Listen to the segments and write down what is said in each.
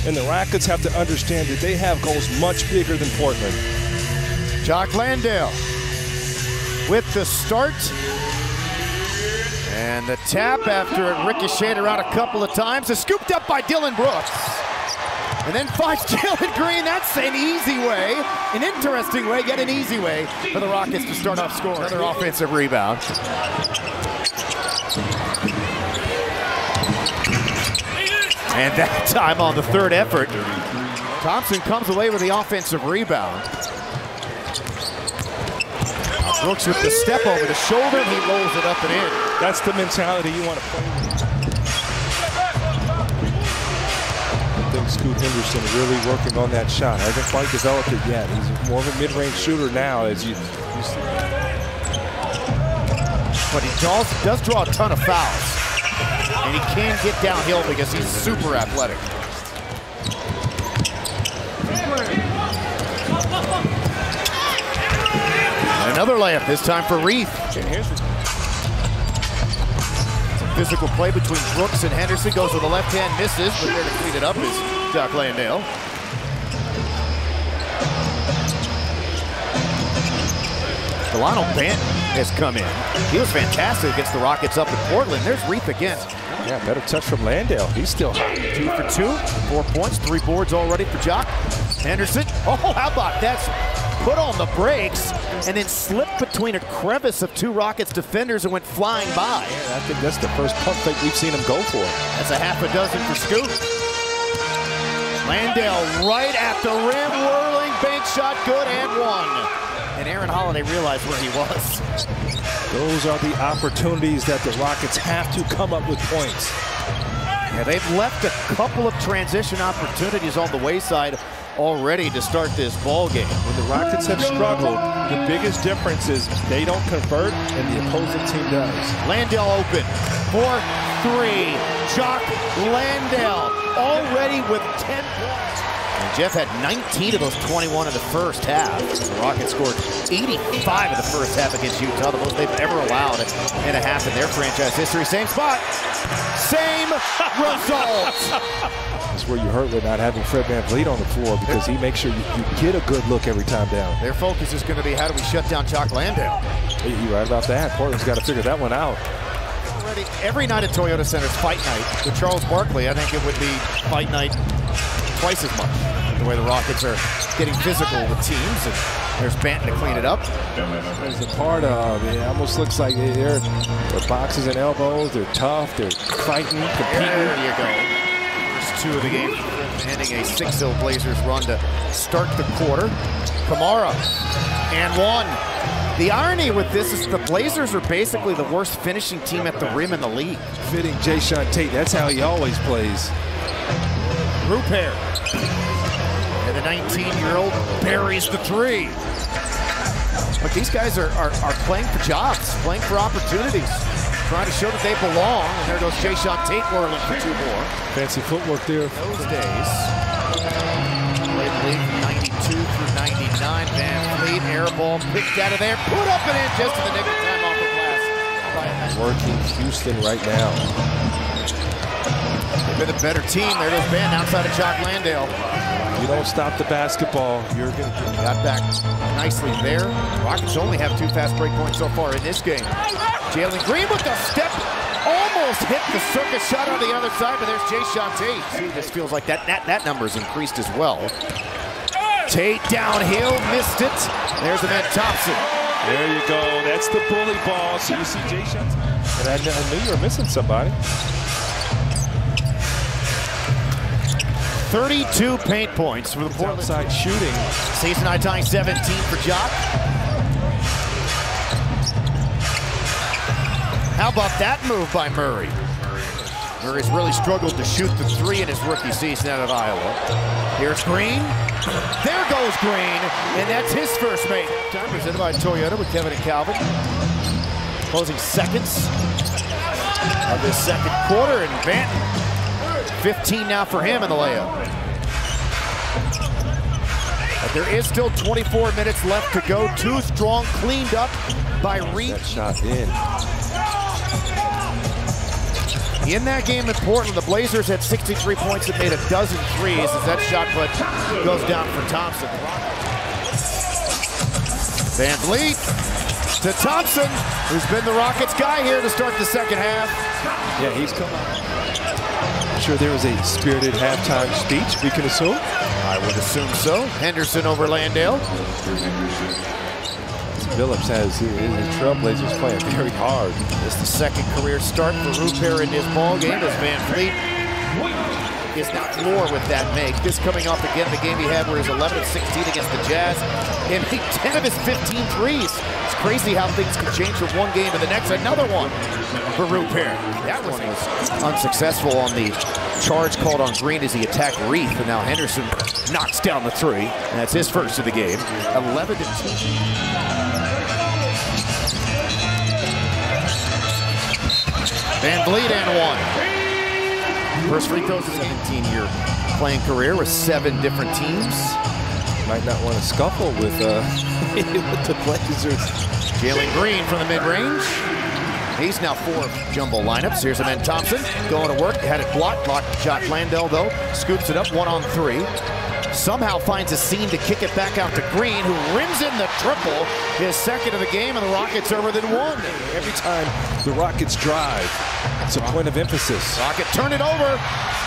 And the Rockets have to understand that they have goals much bigger than Portland. Jock Landale with the start. And the tap after it ricocheted around a couple of times is scooped up by Dillon Brooks. And then finds Jalen Green. That's an easy way, an interesting way, yet an easy way for the Rockets to start off scoring. Another offensive rebound. And that time on the third effort, Thompson comes away with the offensive rebound. Brooks with the step over the shoulder, he rolls it up and in. That's the mentality you want to play with. I think Scoot Henderson really working on that shot. Hasn't quite developed it yet. He's more of a mid-range shooter now, as you see. But he does draw a ton of fouls. And he can get downhill because he's super athletic. And another layup, this time for Reith. Some physical play between Brooks and Henderson. Goes with the left hand, misses, but there to clean it up is Jock Landale. Delano Banton has come in. He was fantastic against the Rockets up in Portland. There's Reith again. Yeah, better touch from Landale. He's still hot. 2 for 2, 4 points, 3 boards already for Jock. Henderson, oh, how about that? Put on the brakes and then slipped between a crevice of 2 Rockets defenders and went flying by. Yeah, I think that's the first pump fake we've seen him go for. That's a half a dozen for Scoot. Landale right at the rim, whirling, bank shot, good, and one. And Aaron Holiday realized where he was. Those are the opportunities that the Rockets have to come up with points. Yeah, they've left a couple of transition opportunities on the wayside already to start this ball game. When the Rockets have struggled, the biggest difference is they don't convert and the opposing team does. Landale open for 3. Jock Landale already with 10 points. And Jeff had 19 of those 21 in the first half. The Rockets scored 85 in the first half against Utah, the most they've ever allowed in a half in their franchise history. Same spot, same result. That's where you hurt with not having Fred VanVleet on the floor, because he makes sure you get a good look every time down. Their focus is going to be how do we shut down Jock Landale. You're right about that. Portland's got to figure that one out. Already, every night at Toyota Center is fight night. With Charles Barkley, I think it would be fight night twice as much. The way the Rockets are getting physical with teams, and there's Banton to clean it up. There's a part of it. Almost looks like they're boxes and elbows. They're tough. They're fighting, competing. There you go. First 2 of the game, ending a 6-0 Blazers run to start the quarter. Kamara and 1. The irony with this is the Blazers are basically the worst finishing team at the rim in the league. Fitting Jae'Sean Tate. That's how he always plays. Rupert. And the 19-year-old buries the 3. But these guys are playing for jobs, playing for opportunities, trying to show that they belong. And there goes Jae'Sean Tate whirling for 2 more. Fancy footwork there. Those days. Played the league from 92 through 99. VanVleet, air ball picked out of there. Put up and in just in the nick of time off the glass. Working Houston right now. They've been the better team. There goes Ben outside of Jock Landale. You don't stop the basketball, you're going to get got back nicely there. Rockets only have 2 fast break points so far in this game. Jalen Green with the step, almost hit the circus shot on the other side, but there's Jae'Sean Tate. See, this feels like that number's increased as well. Tate downhill, missed it. There's Amen Thompson. There you go. That's the bully ball. So you see Jae'Sean. And I knew you were missing somebody. 32 paint points for the Portland outside shooting. Season high tying 17 for Jock. How about that move by Murray? Murray's really struggled to shoot the 3 in his rookie season out of Iowa. Here's Green. There goes Green, and that's his first make. Time presented by Toyota with Kevin and Calvin. Closing seconds of this second quarter, and Banton 15 now for him in the layup. But there is still 24 minutes left to go. 2 strong, cleaned up by Reith. That shot in. In that game in Portland, the Blazers had 63 points and made a dozen threes as that shot put goes down for Thompson. Van Vliet to Thompson, who's been the Rockets guy here to start the second half. Yeah, he's come out. I'm sure there was a spirited halftime speech, we can assume. I would assume so. Henderson over Landale. Phillips has his Trailblazers playing very hard. This is the second career start for Rupert in his ball game as Van Vliet is now floor with that make. This coming off again the game he had where he's 11 of 16 against the Jazz and made 10 of his 15 threes. It's crazy how things can change from one game to the next. Another one for Rupert. That one was unsuccessful on the charge called on Green as he attacked Reith, and now Henderson knocks down the three, and that's his first of the game. 11 to 2. Van Vliet and one. First free throws, a 17-year playing career with 7 different teams. Might not want to scuffle with the Blazers. Jalen Green from the mid-range. He's now 4 jumbo lineups. Here's Amen Thompson going to work. Had it blocked shot. Landale, though, scoops it up 1-on-3. Somehow finds a seam to kick it back out to Green, who rims in the triple, his second of the game, and the Rockets are within 1. Every time the Rockets drive, it's a point of emphasis. Rocket turn it over.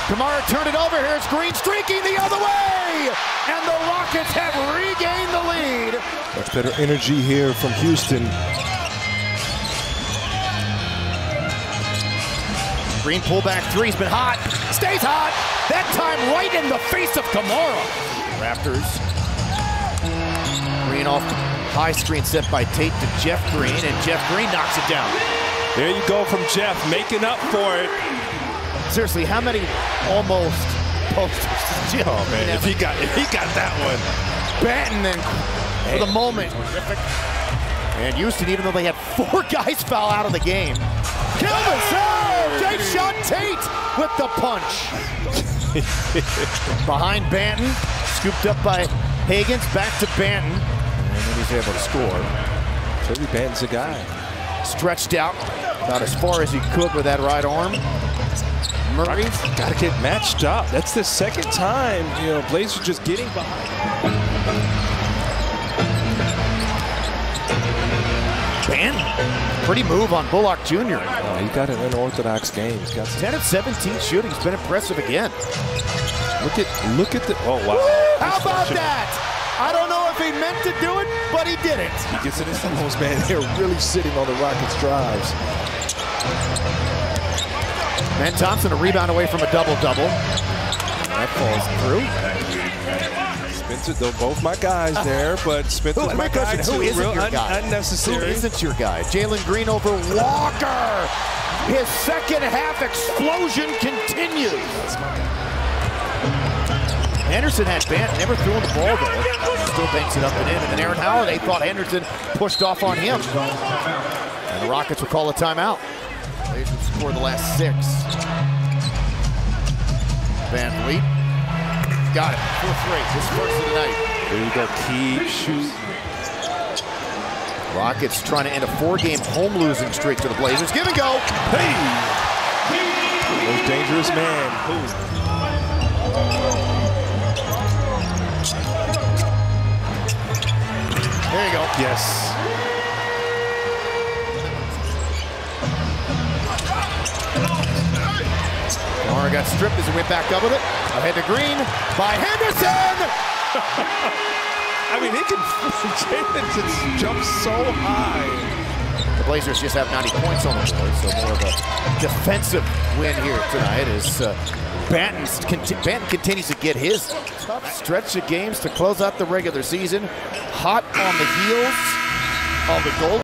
Kamara turned it over. Here's Green streaking the other way, and the Rockets have regained the lead. Much better energy here from Houston. Green pullback three's been hot, stays hot, that time right in the face of Kamara. Raptors. Green off high screen set by Tate to Jeff Green, and Jeff Green knocks it down. There you go from Jeff, making up for it. Seriously, how many almost posters did Jeff? Oh man, if he got that one. Banton then for the moment. And Houston, even though they had 4 guys foul out of the game. Kelvin, Jay shot Tate with the punch. Behind Banton, scooped up by Higgins, back to Banton. And then he's able to score. Toby Banton's a guy. Stretched out about as far as he could with that right arm. Murray. Got to get matched up. That's the second time, Blazers just getting behind. Banton. Pretty move on Bullock Jr. Oh, he got an unorthodox game. He's got 10 of 17 shooting. He's been impressive again. Look at the. Oh wow! Woo! How about that? I don't know if he meant to do it, but he did it. He gets it in almost, man. They're really sitting on the Rockets' drives. And Thompson a rebound away from a double-double. That falls through. Spencer, though, both my guys there, but Spencer's my guy too. Who isn't your guy? Unnecessary. Who isn't your guy? Jalen Green over Walker. His second half explosion continues. That's my guy. Henderson had Banton, never threw him the ball though. Still banks it up and in. And then Aaron Holiday thought Henderson pushed off on him. And the Rockets will call a timeout. Blazers scored the last 6. Van Vliet. Got it. 4-3. His first of the night. There you go. Keep shooting. Rockets trying to end a 4-game home losing streak to the Blazers. Give and go. Hey! Most dangerous man. There you go. Yes. Kamara got stripped as he went back up with it. Ahead to Green by Henderson. I mean, Jalen just jumps so high. The Blazers just have 90 points on the board, so more of a defensive win here tonight as Banton continues to get his tough stretch of games to close out the regular season. Hot on the heels of the goal.